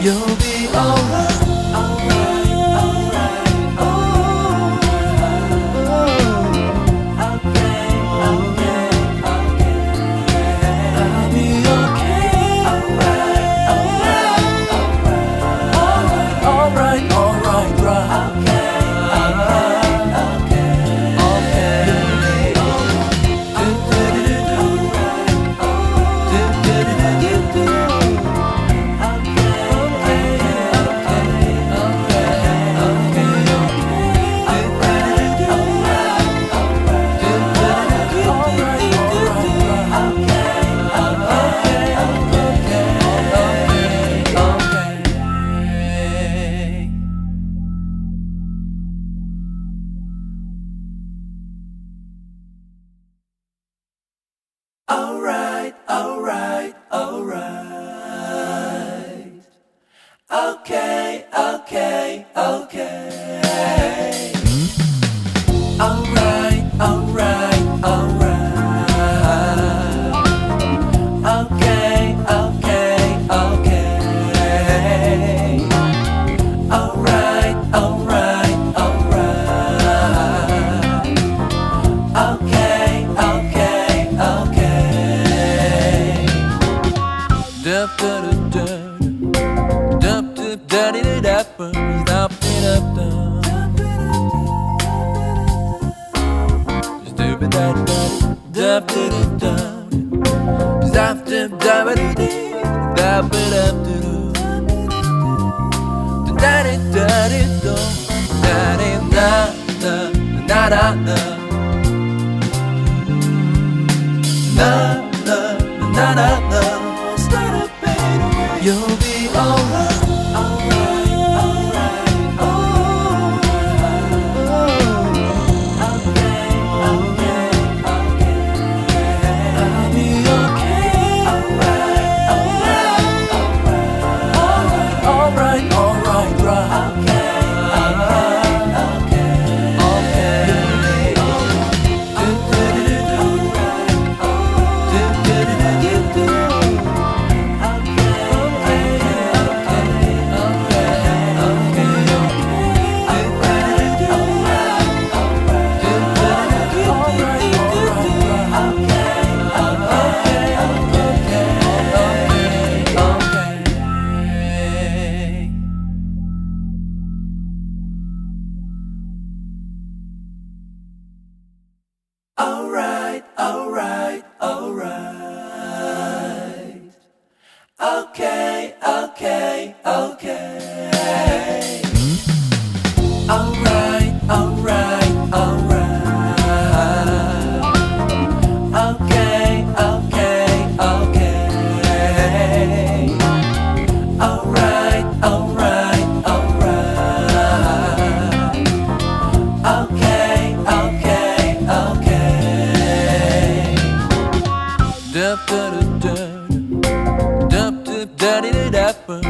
You'll be alright, alright, alright, okay, okay, okay. I'll be okay, alright, alright, alright, alright, alright, right. Okay, okay, okay, alright, alright, alright. Okay, okay, okay. Alright, alright, alright. Okay, okay, okay. Alright, alright, alright. Okay, okay, okay. Dup dup dup dup dup daddy dup dup dup dup dup you'll be alright, alright, alright, okay, okay, okay. I'll be okay, alright, alright, alright, alright, alright, right. Okay, okay, alright, alright, alright. Okay, okay, okay. Alright, alright, alright. Okay, okay, okay. Alright, alright, alright. Okay, okay, okay. Dup dup dup dup dup daddy dup.